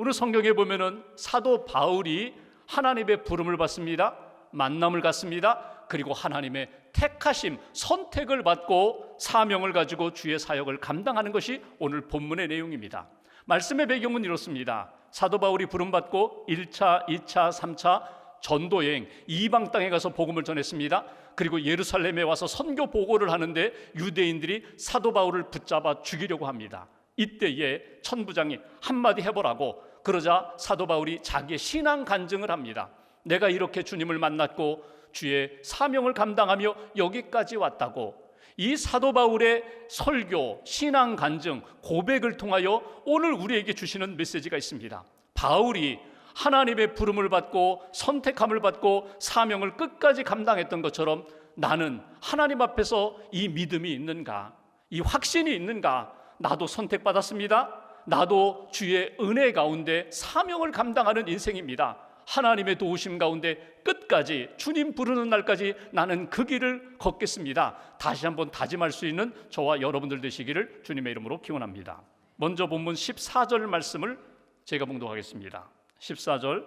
오늘 성경에 보면은 사도 바울이 하나님의 부름을 받습니다. 만남을 갖습니다. 그리고 하나님의 택하심, 선택을 받고 사명을 가지고 주의 사역을 감당하는 것이 오늘 본문의 내용입니다. 말씀의 배경은 이렇습니다. 사도 바울이 부름받고 1차, 2차, 3차 전도여행, 이방 땅에 가서 복음을 전했습니다. 그리고 예루살렘에 와서 선교 보고를 하는데 유대인들이 사도 바울을 붙잡아 죽이려고 합니다. 이때에 천부장이 한마디 해보라고 그러자 사도 바울이 자기의 신앙 간증을 합니다. 내가 이렇게 주님을 만났고 주의 사명을 감당하며 여기까지 왔다고. 이 사도 바울의 설교, 신앙 간증, 고백을 통하여 오늘 우리에게 주시는 메시지가 있습니다. 바울이 하나님의 부름을 받고 선택함을 받고 사명을 끝까지 감당했던 것처럼 나는 하나님 앞에서 이 믿음이 있는가, 이 확신이 있는가. 나도 선택받았습니다. 나도 주의 은혜 가운데 사명을 감당하는 인생입니다. 하나님의 도우심 가운데 끝까지 주님 부르는 날까지 나는 그 길을 걷겠습니다. 다시 한번 다짐할 수 있는 저와 여러분들 되시기를 주님의 이름으로 기원합니다. 먼저 본문 14절 말씀을 제가 봉독하겠습니다. 14절,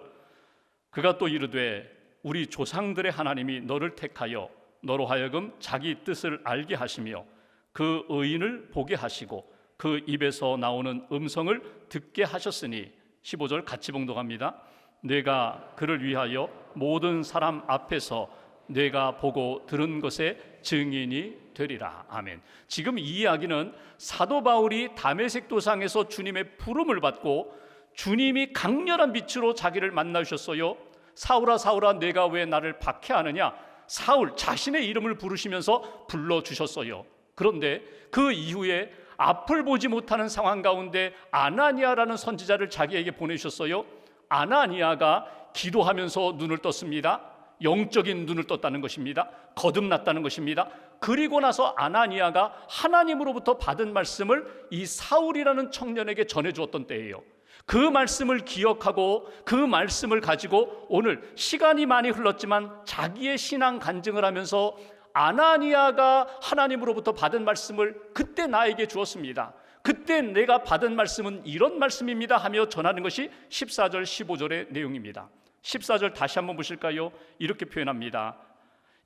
그가 또 이르되 우리 조상들의 하나님이 너를 택하여 너로 하여금 자기 뜻을 알게 하시며 그 의인을 보게 하시고 그 입에서 나오는 음성을 듣게 하셨으니 15절 같이 봉독합니다. 내가 그를 위하여 모든 사람 앞에서 내가 보고 들은 것의 증인이 되리라. 아멘. 지금 이 이야기는 사도 바울이 다메섹 도상에서 주님의 부름을 받고 주님이 강렬한 빛으로 자기를 만나주셨어요. 사울아 사울아 내가 왜 나를 박해하느냐. 사울 자신의 이름을 부르시면서 불러주셨어요. 그런데 그 이후에 앞을 보지 못하는 상황 가운데 아나니아라는 선지자를 자기에게 보내주셨어요. 아나니아가 기도하면서 눈을 떴습니다. 영적인 눈을 떴다는 것입니다. 거듭났다는 것입니다. 그리고 나서 아나니아가 하나님으로부터 받은 말씀을 이 사울이라는 청년에게 전해주었던 때예요. 그 말씀을 기억하고 그 말씀을 가지고 오늘 시간이 많이 흘렀지만 자기의 신앙 간증을 하면서 아나니아가 하나님으로부터 받은 말씀을 그때 나에게 주었습니다. 그때 내가 받은 말씀은 이런 말씀입니다 하며 전하는 것이 14절 15절의 내용입니다. 14절 다시 한번 보실까요? 이렇게 표현합니다.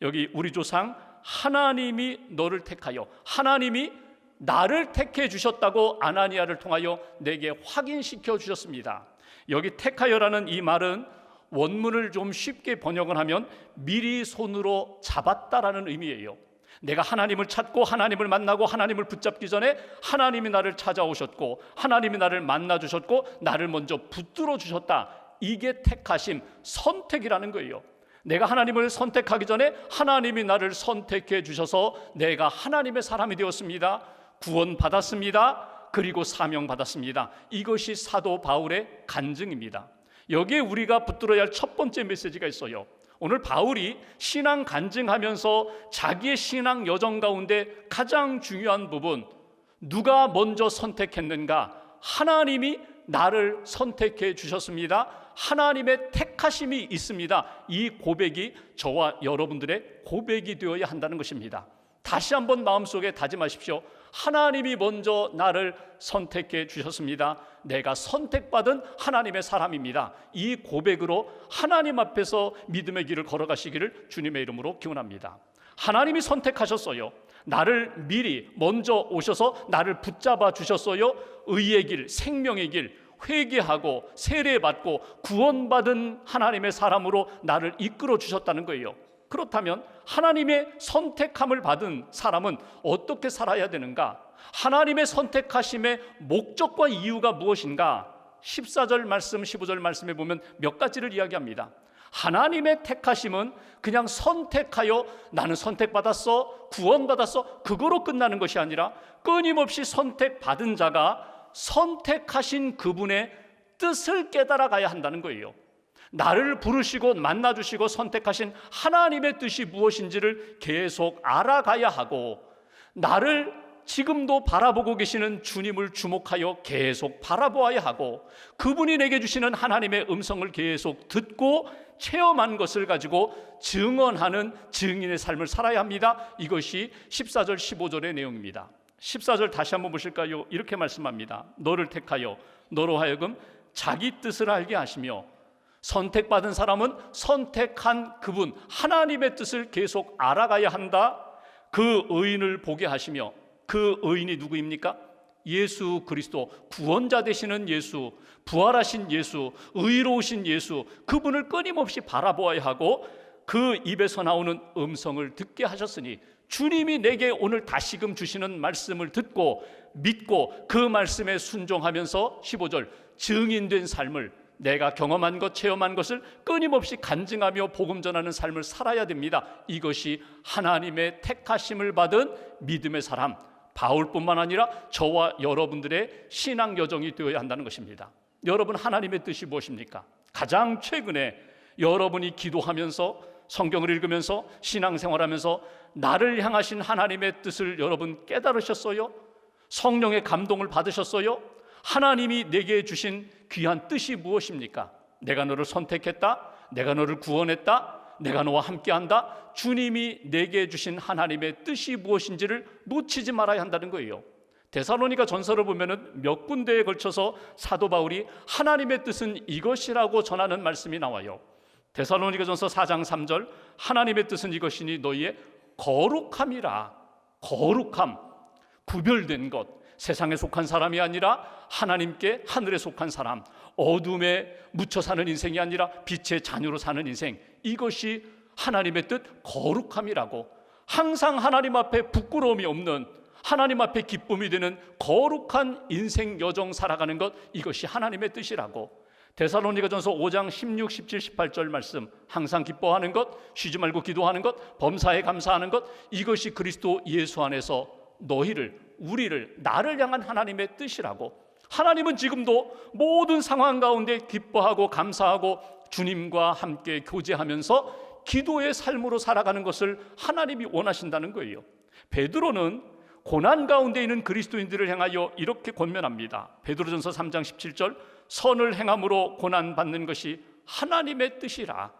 여기 우리 조상 하나님이 너를 택하여, 하나님이 나를 택해 주셨다고 아나니아를 통하여 내게 확인시켜 주셨습니다. 여기 택하여라는 이 말은 원문을 좀 쉽게 번역을 하면 미리 손으로 잡았다라는 의미예요. 내가 하나님을 찾고 하나님을 만나고 하나님을 붙잡기 전에 하나님이 나를 찾아오셨고 하나님이 나를 만나주셨고 나를 먼저 붙들어 주셨다. 이게 택하심, 선택이라는 거예요. 내가 하나님을 선택하기 전에 하나님이 나를 선택해 주셔서 내가 하나님의 사람이 되었습니다. 구원 받았습니다. 그리고 사명 받았습니다. 이것이 사도 바울의 간증입니다. 여기에 우리가 붙들어야 할 첫 번째 메시지가 있어요. 오늘 바울이 신앙 간증하면서 자기의 신앙 여정 가운데 가장 중요한 부분, 누가 먼저 선택했는가? 하나님이 나를 선택해 주셨습니다. 하나님의 택하심이 있습니다. 이 고백이 저와 여러분들의 고백이 되어야 한다는 것입니다. 다시 한번 마음속에 다짐하십시오. 하나님이 먼저 나를 선택해 주셨습니다. 내가 선택받은 하나님의 사람입니다. 이 고백으로 하나님 앞에서 믿음의 길을 걸어가시기를 주님의 이름으로 기원합니다. 하나님이 선택하셨어요. 나를 미리 먼저 오셔서 나를 붙잡아 주셨어요. 의의 길, 생명의 길, 회개하고 세례받고 구원받은 하나님의 사람으로 나를 이끌어 주셨다는 거예요. 그렇다면 하나님의 선택함을 받은 사람은 어떻게 살아야 되는가? 하나님의 선택하심의 목적과 이유가 무엇인가? 14절 말씀, 15절 말씀에 보면 몇 가지를 이야기합니다. 하나님의 택하심은 그냥 선택하여 나는 선택받았어, 구원받았어, 그거로 끝나는 것이 아니라 끊임없이 선택받은 자가 선택하신 그분의 뜻을 깨달아 가야 한다는 거예요. 나를 부르시고 만나주시고 선택하신 하나님의 뜻이 무엇인지를 계속 알아가야 하고, 나를 지금도 바라보고 계시는 주님을 주목하여 계속 바라보아야 하고, 그분이 내게 주시는 하나님의 음성을 계속 듣고 체험한 것을 가지고 증언하는 증인의 삶을 살아야 합니다. 이것이 14절 15절의 내용입니다. 14절 다시 한번 보실까요? 이렇게 말씀합니다. 너를 택하여 너로 하여금 자기 뜻을 알게 하시며, 선택받은 사람은 선택한 그분 하나님의 뜻을 계속 알아가야 한다. 그 의인을 보게 하시며, 그 의인이 누구입니까? 예수 그리스도, 구원자 되시는 예수, 부활하신 예수, 의로우신 예수, 그분을 끊임없이 바라보아야 하고 그 입에서 나오는 음성을 듣게 하셨으니, 주님이 내게 오늘 다시금 주시는 말씀을 듣고 믿고 그 말씀에 순종하면서 15절 증인된 삶을, 내가 경험한 것, 체험한 것을 끊임없이 간증하며 복음 전하는 삶을 살아야 됩니다. 이것이 하나님의 택하심을 받은 믿음의 사람, 바울뿐만 아니라 저와 여러분들의 신앙 여정이 되어야 한다는 것입니다. 여러분, 하나님의 뜻이 무엇입니까? 가장 최근에 여러분이 기도하면서, 성경을 읽으면서, 신앙생활하면서 나를 향하신 하나님의 뜻을 여러분 깨달으셨어요? 성령의 감동을 받으셨어요? 하나님이 내게 주신 귀한 뜻이 무엇입니까? 내가 너를 선택했다, 내가 너를 구원했다, 내가 너와 함께한다. 주님이 내게 주신 하나님의 뜻이 무엇인지를 놓치지 말아야 한다는 거예요. 데살로니가 전서를 보면은 몇 군데에 걸쳐서 사도 바울이 하나님의 뜻은 이것이라고 전하는 말씀이 나와요. 데살로니가 전서 4장 3절, 하나님의 뜻은 이것이니 너희의 거룩함이라. 거룩함, 구별된 것, 세상에 속한 사람이 아니라 하나님께, 하늘에 속한 사람, 어둠에 묻혀 사는 인생이 아니라 빛의 자녀로 사는 인생, 이것이 하나님의 뜻, 거룩함이라고. 항상 하나님 앞에 부끄러움이 없는, 하나님 앞에 기쁨이 되는 거룩한 인생 여정 살아가는 것, 이것이 하나님의 뜻이라고. 데살로니가전서 5장 16, 17, 18절 말씀, 항상 기뻐하는 것, 쉬지 말고 기도하는 것, 범사에 감사하는 것, 이것이 그리스도 예수 안에서 너희를, 우리를, 나를 향한 하나님의 뜻이라고. 하나님은 지금도 모든 상황 가운데 기뻐하고 감사하고 주님과 함께 교제하면서 기도의 삶으로 살아가는 것을 하나님이 원하신다는 거예요. 베드로는 고난 가운데 있는 그리스도인들을 향하여 이렇게 권면합니다. 베드로전서 3장 17절, 선을 행함으로 고난받는 것이 하나님의 뜻이라.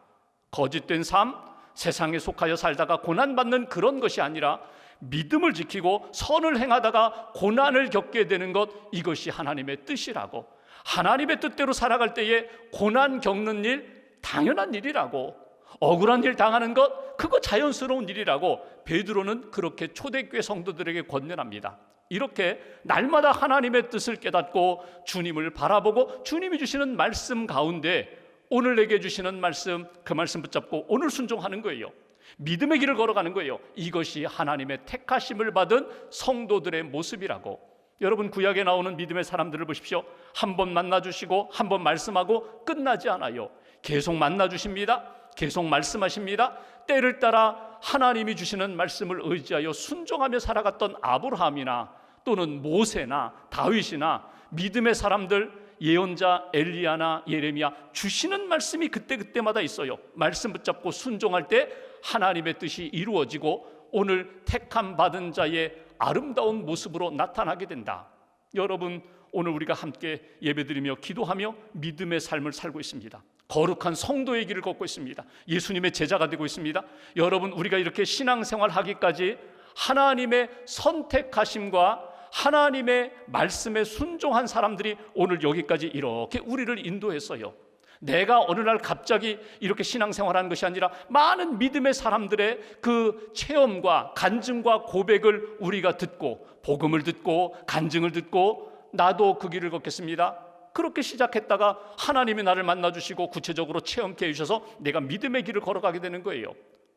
거짓된 삶, 세상에 속하여 살다가 고난받는 그런 것이 아니라 믿음을 지키고 선을 행하다가 고난을 겪게 되는 것, 이것이 하나님의 뜻이라고. 하나님의 뜻대로 살아갈 때에 고난 겪는 일 당연한 일이라고. 억울한 일 당하는 것, 그거 자연스러운 일이라고 베드로는 그렇게 초대교회 성도들에게 권면합니다. 이렇게 날마다 하나님의 뜻을 깨닫고 주님을 바라보고 주님이 주시는 말씀 가운데 오늘 내게 주시는 말씀, 그 말씀 붙잡고 오늘 순종하는 거예요. 믿음의 길을 걸어가는 거예요. 이것이 하나님의 택하심을 받은 성도들의 모습이라고. 여러분, 구약에 나오는 믿음의 사람들을 보십시오. 한 번 만나주시고 한 번 말씀하고 끝나지 않아요. 계속 만나주십니다. 계속 말씀하십니다. 때를 따라 하나님이 주시는 말씀을 의지하여 순종하며 살아갔던 아브라함이나 또는 모세나 다윗이나 믿음의 사람들, 예언자 엘리야나 예레미야, 주시는 말씀이 그때그때마다 있어요. 말씀 붙잡고 순종할 때 하나님의 뜻이 이루어지고 오늘 택함 받은 자의 아름다운 모습으로 나타나게 된다. 여러분, 오늘 우리가 함께 예배드리며 기도하며 믿음의 삶을 살고 있습니다. 거룩한 성도의 길을 걷고 있습니다. 예수님의 제자가 되고 있습니다. 여러분, 우리가 이렇게 신앙생활 하기까지 하나님의 선택하심과 하나님의 말씀에 순종한 사람들이 오늘 여기까지 이렇게 우리를 인도했어요. 내가 어느 날 갑자기 이렇게 신앙생활하는 것이 아니라 많은 믿음의 사람들의 그 체험과 간증과 고백을 우리가 듣고, 복음을 듣고 간증을 듣고 나도 그 길을 걷겠습니다, 그렇게 시작했다가 하나님이 나를 만나주시고 구체적으로 체험케 해주셔서 내가 믿음의 길을 걸어가게 되는 거예요.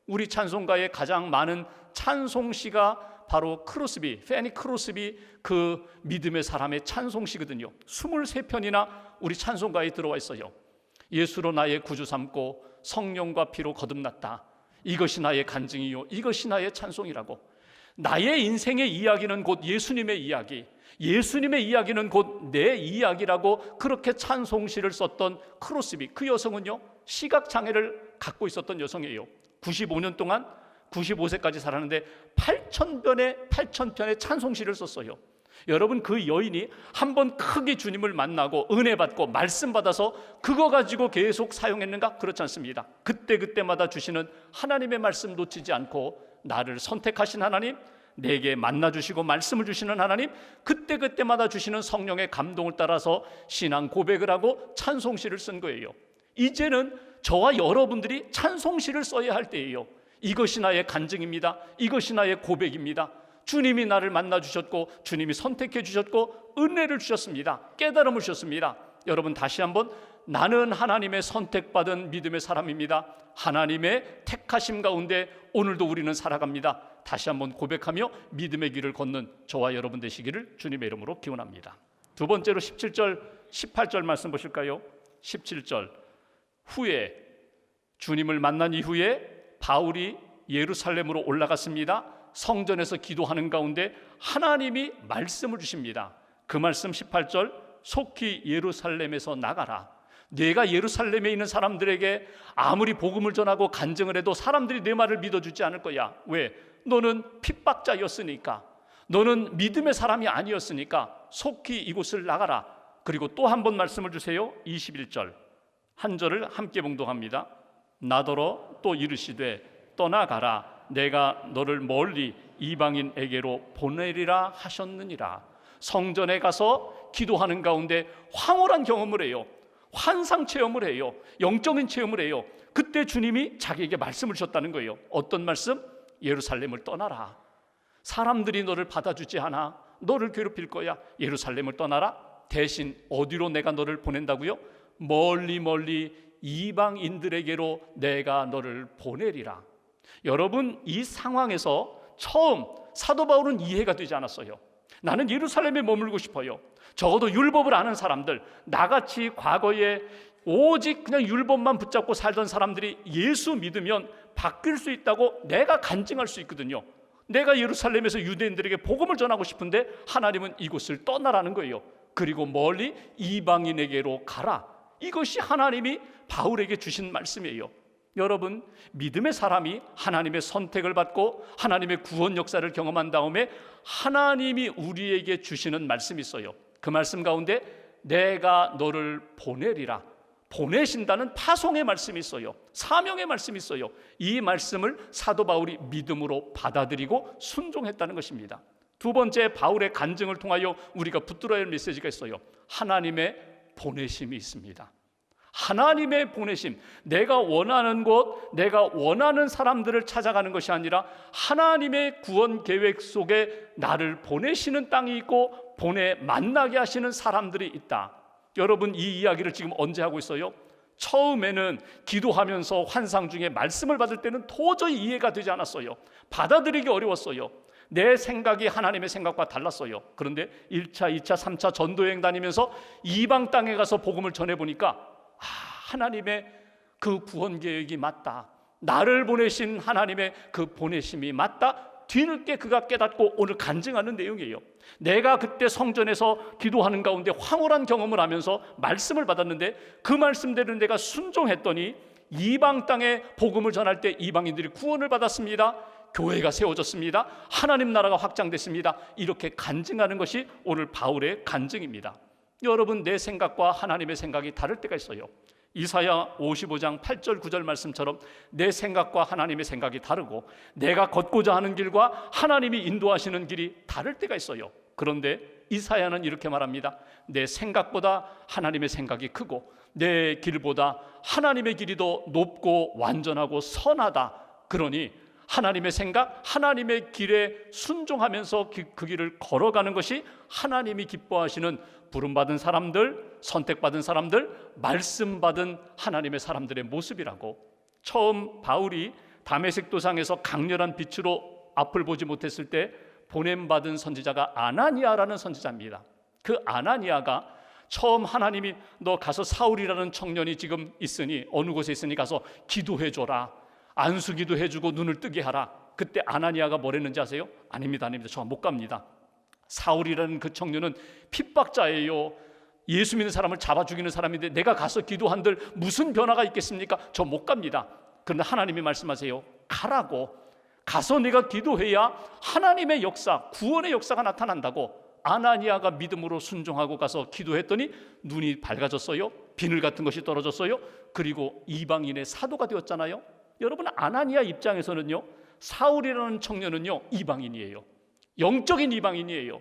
우리 찬송가에 가장 많은 찬송시가 바로 크로스비, 페니 크로스비, 그 믿음의 사람의 찬송시거든요. 23편이나 우리 찬송가에 들어와 있어요. 예수로 나의 구주 삼고 성령과 피로 거듭났다. 이것이 나의 간증이요, 이것이 나의 찬송이라고. 나의 인생의 이야기는 곧 예수님의 이야기, 예수님의 이야기는 곧 내 이야기라고 그렇게 찬송시를 썼던 크로스비, 그 여성은요 시각장애를 갖고 있었던 여성이에요. 95년 동안 95세까지 살았는데 8,000편의 찬송시를 썼어요. 여러분, 그 여인이 한번 크게 주님을 만나고 은혜 받고 말씀 받아서 그거 가지고 계속 사용했는가? 그렇지 않습니다. 그때그때마다 주시는 하나님의 말씀 놓치지 않고 나를 선택하신 하나님, 내게 만나주시고 말씀을 주시는 하나님, 그때그때마다 주시는 성령의 감동을 따라서 신앙 고백을 하고 찬송시를 쓴 거예요. 이제는 저와 여러분들이 찬송시를 써야 할 때예요. 이것이 나의 간증입니다. 이것이 나의 고백입니다. 주님이 나를 만나주셨고 주님이 선택해 주셨고 은혜를 주셨습니다. 깨달음을 주셨습니다. 여러분, 다시 한번 나는 하나님의 선택받은 믿음의 사람입니다. 하나님의 택하심 가운데 오늘도 우리는 살아갑니다. 다시 한번 고백하며 믿음의 길을 걷는 저와 여러분 되시기를 주님의 이름으로 기원합니다. 두 번째로 17절 18절 말씀 보실까요? 17절 후에 주님을 만난 이후에 바울이 예루살렘으로 올라갔습니다. 성전에서 기도하는 가운데 하나님이 말씀을 주십니다. 그 말씀 18절 속히 예루살렘에서 나가라. 내가 예루살렘에 있는 사람들에게 아무리 복음을 전하고 간증을 해도 사람들이 내 말을 믿어주지 않을 거야. 왜? 너는 핍박자였으니까, 너는 믿음의 사람이 아니었으니까 속히 이곳을 나가라. 그리고 또 한 번 말씀을 주세요. 21절 한 절을 함께 봉독합니다. 나더러 또 이르시되 떠나가라. 내가 너를 멀리 이방인에게로 보내리라 하셨느니라. 성전에 가서 기도하는 가운데 황홀한 경험을 해요. 환상 체험을 해요. 영적인 체험을 해요. 그때 주님이 자기에게 말씀을 주셨다는 거예요. 어떤 말씀? 예루살렘을 떠나라. 사람들이 너를 받아주지 않아. 너를 괴롭힐 거야. 예루살렘을 떠나라. 대신 어디로 내가 너를 보낸다고요? 멀리 멀리 이방인들에게로 내가 너를 보내리라. 여러분, 이 상황에서 처음 사도 바울은 이해가 되지 않았어요. 나는 예루살렘에 머물고 싶어요. 적어도 율법을 아는 사람들, 나같이 과거에 오직 그냥 율법만 붙잡고 살던 사람들이 예수 믿으면 바뀔 수 있다고 내가 간증할 수 있거든요. 내가 예루살렘에서 유대인들에게 복음을 전하고 싶은데 하나님은 이곳을 떠나라는 거예요. 그리고 멀리 이방인에게로 가라. 이것이 하나님이 바울에게 주신 말씀이에요. 여러분, 믿음의 사람이 하나님의 선택을 받고 하나님의 구원 역사를 경험한 다음에 하나님이 우리에게 주시는 말씀이 있어요. 그 말씀 가운데 내가 너를 보내리라. 보내신다는 파송의 말씀이 있어요. 사명의 말씀이 있어요. 이 말씀을 사도 바울이 믿음으로 받아들이고 순종했다는 것입니다. 두 번째, 바울의 간증을 통하여 우리가 붙들어야 할 메시지가 있어요. 하나님의 보내심이 있습니다. 하나님의 보내심, 내가 원하는 곳, 내가 원하는 사람들을 찾아가는 것이 아니라 하나님의 구원 계획 속에 나를 보내시는 땅이 있고 보내 만나게 하시는 사람들이 있다. 여러분, 이 이야기를 지금 언제 하고 있어요? 처음에는 기도하면서 환상 중에 말씀을 받을 때는 도저히 이해가 되지 않았어요. 받아들이기 어려웠어요. 내 생각이 하나님의 생각과 달랐어요. 그런데 1차, 2차, 3차 전도여행 다니면서 이방 땅에 가서 복음을 전해보니까 하나님의 그 구원 계획이 맞다. 나를 보내신 하나님의 그 보내심이 맞다. 뒤늦게 그가 깨닫고 오늘 간증하는 내용이에요. 내가 그때 성전에서 기도하는 가운데 황홀한 경험을 하면서 말씀을 받았는데 그 말씀대로 내가 순종했더니 이방 땅에 복음을 전할 때 이방인들이 구원을 받았습니다. 교회가 세워졌습니다. 하나님 나라가 확장됐습니다. 이렇게 간증하는 것이 오늘 바울의 간증입니다. 여러분, 내 생각과 하나님의 생각이 다를 때가 있어요. 이사야 55장 8절 9절 말씀처럼 내 생각과 하나님의 생각이 다르고 내가 걷고자 하는 길과 하나님이 인도하시는 길이 다를 때가 있어요. 그런데 이사야는 이렇게 말합니다. 내 생각보다 하나님의 생각이 크고 내 길보다 하나님의 길이 더 높고 완전하고 선하다. 그러니 하나님의 생각, 하나님의 길에 순종하면서 그 길을 걸어가는 것이 하나님이 기뻐하시는 부름받은 사람들, 선택받은 사람들, 말씀받은 하나님의 사람들의 모습이라고. 처음 바울이 다메섹 도상에서 강렬한 빛으로 앞을 보지 못했을 때 보냄받은 선지자가 아나니아라는 선지자입니다. 그 아나니아가 처음 하나님이 너 가서 사울이라는 청년이 지금 있으니 어느 곳에 있으니 가서 기도해줘라. 안수기도 해주고 눈을 뜨게 하라. 그때 아나니아가 뭐랬는지 아세요? 아닙니다, 아닙니다. 저 못 갑니다. 사울이라는 그 청년은 핍박자예요. 예수 믿는 사람을 잡아 죽이는 사람인데 내가 가서 기도한들 무슨 변화가 있겠습니까? 저 못 갑니다. 그런데 하나님이 말씀하세요. 가라고. 가서 내가 기도해야 하나님의 역사, 구원의 역사가 나타난다고. 아나니아가 믿음으로 순종하고 가서 기도했더니 눈이 밝아졌어요. 비늘 같은 것이 떨어졌어요. 그리고 이방인의 사도가 되었잖아요. 여러분, 아나니아 입장에서는요, 사울이라는 청년은요, 이방인이에요. 영적인 이방인이에요.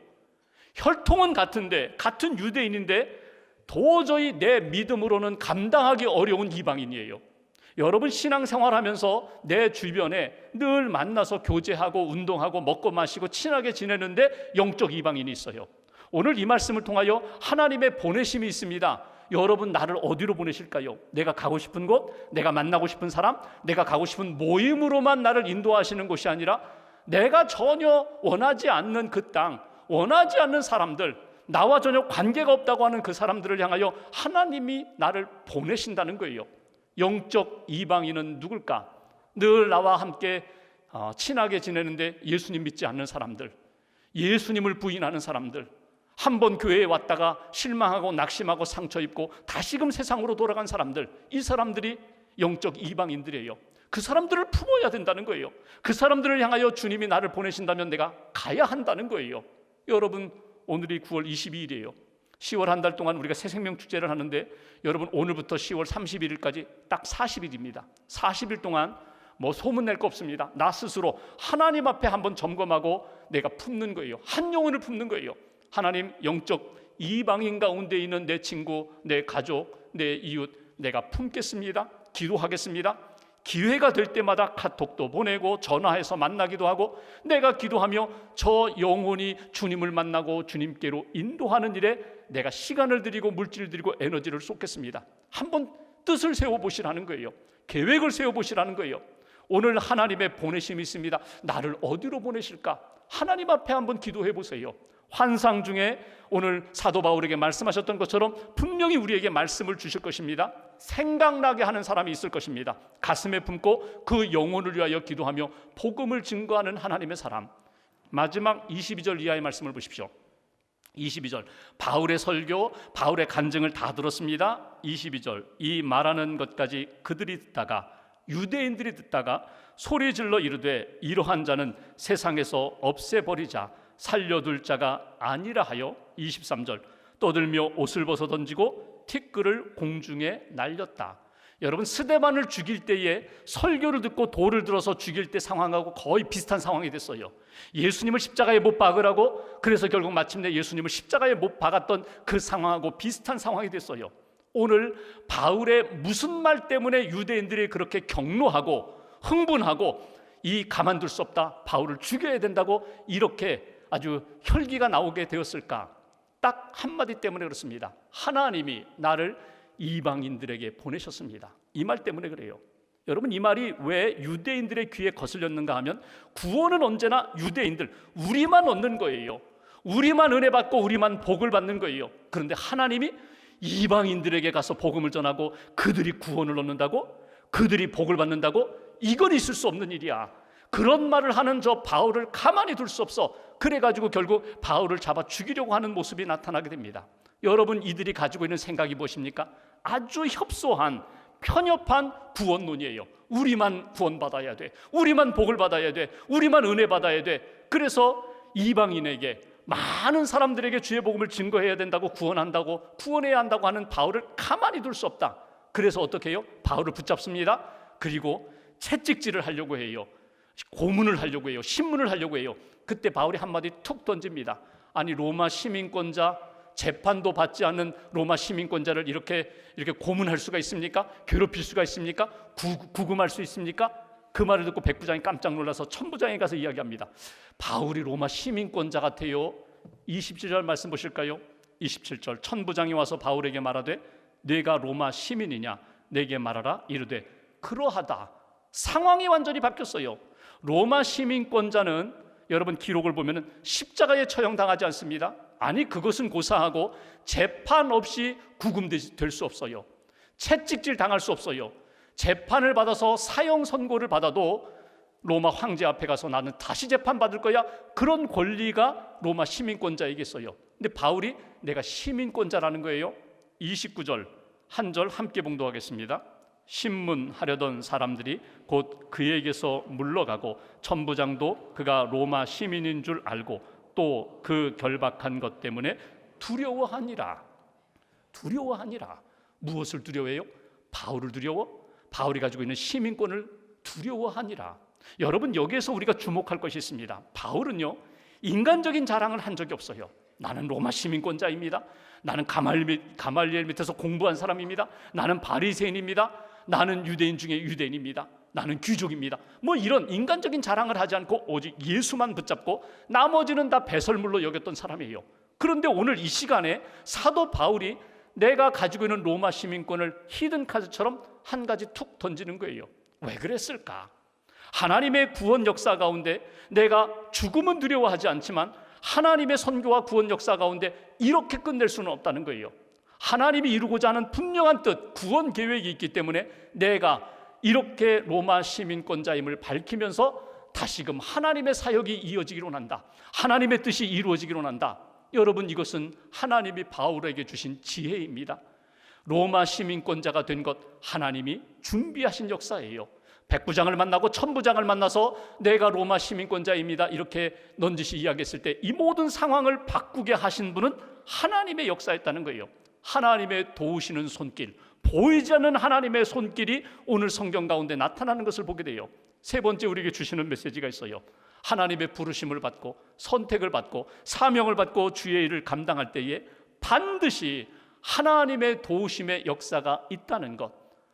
혈통은 같은데, 같은 유대인인데 도저히 내 믿음으로는 감당하기 어려운 이방인이에요. 여러분 신앙생활하면서 내 주변에 늘 만나서 교제하고 운동하고 먹고 마시고 친하게 지내는데 영적 이방인이 있어요. 오늘 이 말씀을 통하여 하나님의 보내심이 있습니다. 여러분 나를 어디로 보내실까요? 내가 가고 싶은 곳, 내가 만나고 싶은 사람, 내가 가고 싶은 모임으로만 나를 인도하시는 곳이 아니라 내가 전혀 원하지 않는 그 땅, 원하지 않는 사람들, 나와 전혀 관계가 없다고 하는 그 사람들을 향하여 하나님이 나를 보내신다는 거예요. 영적 이방인은 누굴까? 늘 나와 함께 친하게 지내는데 예수님 믿지 않는 사람들, 예수님을 부인하는 사람들, 한번 교회에 왔다가 실망하고 낙심하고 상처 입고 다시금 세상으로 돌아간 사람들, 이 사람들이 영적 이방인들이에요. 그 사람들을 품어야 된다는 거예요. 그 사람들을 향하여 주님이 나를 보내신다면 내가 가야 한다는 거예요. 여러분 오늘이 9월 22일이에요 10월 한 달 동안 우리가 새생명 축제를 하는데 여러분 오늘부터 10월 31일까지 딱 40일입니다 40일 동안 뭐 소문낼 거 없습니다. 나 스스로 하나님 앞에 한번 점검하고 내가 품는 거예요. 한 영혼을 품는 거예요. 하나님, 영적 이방인 가운데 있는 내 친구, 내 가족, 내 이웃 내가 품겠습니다. 기도하겠습니다. 기회가 될 때마다 카톡도 보내고 전화해서 만나기도 하고 내가 기도하며 저 영혼이 주님을 만나고 주님께로 인도하는 일에 내가 시간을 들이고 물질을 들이고 에너지를 쏟겠습니다. 한번 뜻을 세워보시라는 거예요. 계획을 세워보시라는 거예요. 오늘 하나님의 보내심이 있습니다. 나를 어디로 보내실까? 하나님 앞에 한번 기도해 보세요. 환상 중에 오늘 사도 바울에게 말씀하셨던 것처럼 분명히 우리에게 말씀을 주실 것입니다. 생각나게 하는 사람이 있을 것입니다. 가슴에 품고 그 영혼을 위하여 기도하며 복음을 증거하는 하나님의 사람. 마지막 22절 이하의 말씀을 보십시오. 22절 바울의 설교, 바울의 간증을 다 들었습니다. 22절 이 말하는 것까지 그들이 듣다가 유대인들이 듣다가 소리질러 이르되 이러한 자는 세상에서 없애버리자 살려둘 자가 아니라 하여 23절 떠들며 옷을 벗어 던지고 티끌을 공중에 날렸다. 여러분 스데반을 죽일 때에 설교를 듣고 돌을 들어서 죽일 때 상황하고 거의 비슷한 상황이 됐어요. 예수님을 십자가에 못 박으라고 그래서 결국 마침내 예수님을 십자가에 못 박았던 그 상황하고 비슷한 상황이 됐어요. 오늘 바울의 무슨 말 때문에 유대인들이 그렇게 격노하고 흥분하고 이 가만둘 수 없다, 바울을 죽여야 된다고 이렇게 아주 혈기가 나오게 되었을까? 딱 한마디 때문에 그렇습니다. 하나님이 나를 이방인들에게 보내셨습니다. 이 말 때문에 그래요. 여러분 이 말이 왜 유대인들의 귀에 거슬렸는가 하면 구원은 언제나 유대인들, 우리만 얻는 거예요. 우리만 은혜 받고 우리만 복을 받는 거예요. 그런데 하나님이 이방인들에게 가서 복음을 전하고 그들이 구원을 얻는다고? 그들이 복을 받는다고? 이건 있을 수 없는 일이야. 그런 말을 하는 저 바울을 가만히 둘 수 없어. 그래가지고 결국 바울을 잡아 죽이려고 하는 모습이 나타나게 됩니다. 여러분 이들이 가지고 있는 생각이 무엇입니까? 아주 협소한 편협한 구원론이에요. 우리만 구원받아야 돼, 우리만 복을 받아야 돼, 우리만 은혜 받아야 돼. 그래서 이방인에게 많은 사람들에게 주의 복음을 증거해야 된다고, 구원한다고, 구원해야 한다고 하는 바울을 가만히 둘 수 없다. 그래서 어떻게 해요? 바울을 붙잡습니다. 그리고 채찍질을 하려고 해요. 고문을 하려고 해요. 신문을 하려고 해요. 그때 바울이 한마디 툭 던집니다. 아니 로마 시민권자, 재판도 받지 않는 로마 시민권자를 이렇게 고문할 수가 있습니까? 괴롭힐 수가 있습니까? 구금할 수 있습니까? 그 말을 듣고 백부장이 깜짝 놀라서 천부장에 가서 이야기합니다. 바울이 로마 시민권자 같아요. 27절 말씀 보실까요? 27절 천부장이 와서 바울에게 말하되 네가 로마 시민이냐? 내게 말하라. 이르되 그러하다. 상황이 완전히 바뀌었어요. 로마 시민권자는 여러분 기록을 보면 십자가에 처형당하지 않습니다. 아니 그것은 고사하고 재판 없이 구금될 수 없어요. 채찍질 당할 수 없어요. 재판을 받아서 사형 선고를 받아도 로마 황제 앞에 가서 나는 다시 재판받을 거야, 그런 권리가 로마 시민권자에게 있어요. 근데 바울이 내가 시민권자라는 거예요. 29절 한 절 함께 봉독하겠습니다. 신문하려던 사람들이 곧 그에게서 물러가고 천부장도 그가 로마 시민인 줄 알고 또 그 결박한 것 때문에 두려워하니라. 두려워하니라. 무엇을 두려워해요? 바울을 두려워? 바울이 가지고 있는 시민권을 두려워하니라. 여러분 여기에서 우리가 주목할 것이 있습니다. 바울은요 인간적인 자랑을 한 적이 없어요. 나는 로마 시민권자입니다. 나는 가말리엘 밑에서 공부한 사람입니다. 나는 바리새인입니다. 나는 유대인 중에 유대인입니다. 나는 귀족입니다. 뭐 이런 인간적인 자랑을 하지 않고 오직 예수만 붙잡고 나머지는 다 배설물로 여겼던 사람이에요. 그런데 오늘 이 시간에 사도 바울이 내가 가지고 있는 로마 시민권을 히든 카드처럼 한 가지 툭 던지는 거예요. 왜 그랬을까? 하나님의 구원 역사 가운데 내가 죽음은 두려워하지 않지만 하나님의 선교와 구원 역사 가운데 이렇게 끝낼 수는 없다는 거예요. 하나님이 이루고자 하는 분명한 뜻, 구원 계획이 있기 때문에 내가 이렇게 로마 시민권자임을 밝히면서 다시금 하나님의 사역이 이어지기로 원한다. 하나님의 뜻이 이루어지기로 원한다. 여러분, 이것은 하나님이 바울에게 주신 지혜입니다. 로마 시민권자가 된 것 하나님이 준비하신 역사예요. 백부장을 만나고 천부장을 만나서 내가 로마 시민권자입니다 이렇게 넌지시 이야기했을 때 이 모든 상황을 바꾸게 하신 분은 하나님의 역사였다는 거예요. 하나님의 도우시는 손길, 보이지 않는 하나님의 손길이 오늘 성경 가운데 나타나는 것을 보게 돼요. 세 번째 우리에게 주시는 메시지가 있어요. 하나님의 부르심을 받고 선택을 받고 사명을 받고 주의 일을 감당할 때에 반드시 하나님의 도우심의 역사가 있다는 것,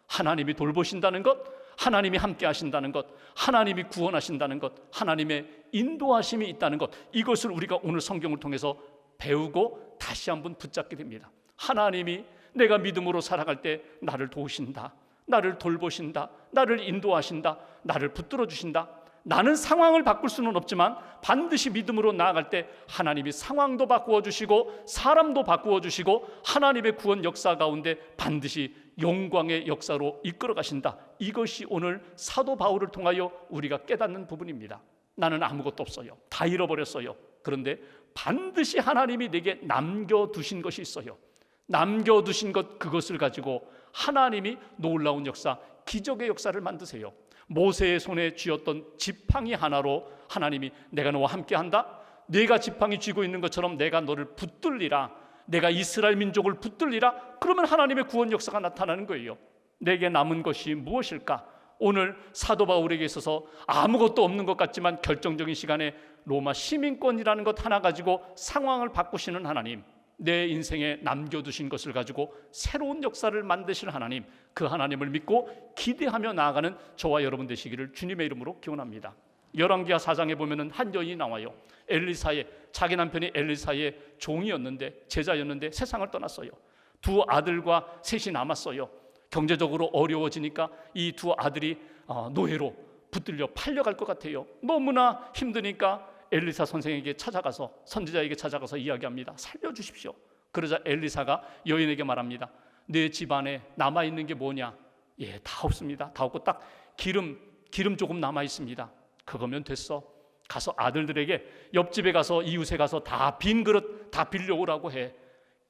하나님이 돌보신다는 것, 하나님이 함께 하신다는 것, 하나님이 구원하신다는 것, 하나님의 인도하심이 있다는 것, 이것을 우리가 오늘 성경을 통해서 배우고 다시 한번 붙잡게 됩니다. 하나님이 내가 믿음으로 살아갈 때 나를 도우신다, 나를 돌보신다, 나를 인도하신다, 나를 붙들어 주신다. 나는 상황을 바꿀 수는 없지만 반드시 믿음으로 나아갈 때 하나님이 상황도 바꾸어 주시고 사람도 바꾸어 주시고 하나님의 구원 역사 가운데 반드시 영광의 역사로 이끌어 가신다. 이것이 오늘 사도 바울을 통하여 우리가 깨닫는 부분입니다. 나는 아무것도 없어요. 다 잃어버렸어요. 그런데 반드시 하나님이 내게 남겨두신 것이 있어요. 남겨두신 것, 그것을 가지고 하나님이 놀라운 역사, 기적의 역사를 만드세요. 모세의 손에 쥐었던 지팡이 하나로 하나님이 내가 너와 함께한다, 네가 지팡이 쥐고 있는 것처럼 내가 너를 붙들리라, 내가 이스라엘 민족을 붙들리라. 그러면 하나님의 구원 역사가 나타나는 거예요. 내게 남은 것이 무엇일까? 오늘 사도 바울에게 있어서 아무것도 없는 것 같지만 결정적인 시간에 로마 시민권이라는 것 하나 가지고 상황을 바꾸시는 하나님, 내 인생에 남겨두신 것을 가지고 새로운 역사를 만드실 하나님, 그 하나님을 믿고 기대하며 나아가는 저와 여러분 되시기를 주님의 이름으로 기원합니다. 열왕기하 4장에 보면은 한 여인이 나와요. 엘리사의, 자기 남편이 엘리사의 종이었는데, 제자였는데 세상을 떠났어요. 두 아들과 셋이 남았어요. 경제적으로 어려워지니까 이 두 아들이 노예로 붙들려 팔려갈 것 같아요. 너무나 힘드니까 엘리사 선생에게 찾아가서, 선지자에게 찾아가서 이야기합니다. 살려주십시오. 그러자 엘리사가 여인에게 말합니다. 내 집안에 남아있는 게 뭐냐? 예, 다 없습니다. 다 없고 딱 기름 조금 남아있습니다. 그거면 됐어. 가서 아들들에게, 옆집에 가서, 이웃에 가서 다 빈 그릇 다 빌려오라고 해.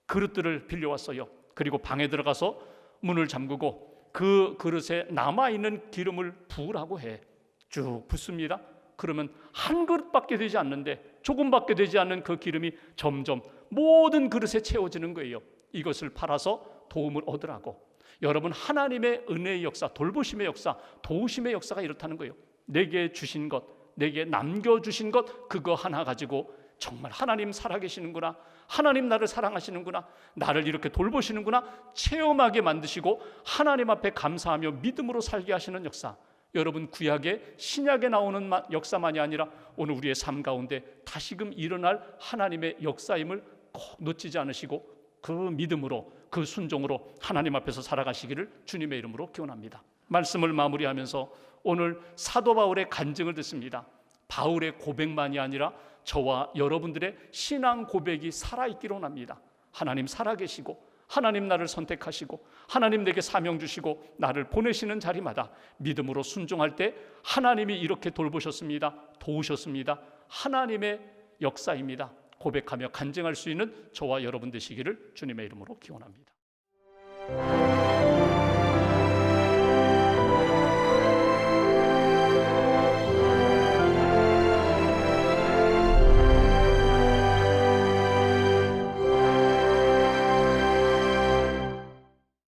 그릇들을 빌려왔어요. 그리고 방에 들어가서 문을 잠그고 그 그릇에 남아있는 기름을 부으라고 해. 쭉 붓습니다. 그러면 한 그릇밖에 되지 않는데, 조금밖에 되지 않는 그 기름이 점점 모든 그릇에 채워지는 거예요. 이것을 팔아서 도움을 얻으라고. 여러분, 하나님의 은혜의 역사, 돌보심의 역사, 도우심의 역사가 이렇다는 거예요. 내게 주신 것, 내게 남겨주신 것, 그거 하나 가지고 정말 하나님 살아계시는구나, 하나님 나를 사랑하시는구나, 나를 이렇게 돌보시는구나 체험하게 만드시고 하나님 앞에 감사하며 믿음으로 살게 하시는 역사, 여러분 구약의 신약에 나오는 역사만이 아니라 오늘 우리의 삶 가운데 다시금 일어날 하나님의 역사임을 꼭 놓치지 않으시고 그 믿음으로, 그 순종으로 하나님 앞에서 살아가시기를 주님의 이름으로 기원합니다. 말씀을 마무리하면서 오늘 사도 바울의 간증을 듣습니다. 바울의 고백만이 아니라 저와 여러분들의 신앙 고백이 살아있기로 합니다. 하나님 살아계시고 하나님 나를 선택하시고 하나님 내게 사명 주시고 나를 보내시는 자리마다 믿음으로 순종할 때 하나님이 이렇게 돌보셨습니다, 도우셨습니다, 하나님의 역사입니다 고백하며 간증할 수 있는 저와 여러분 되시기를 주님의 이름으로 기원합니다.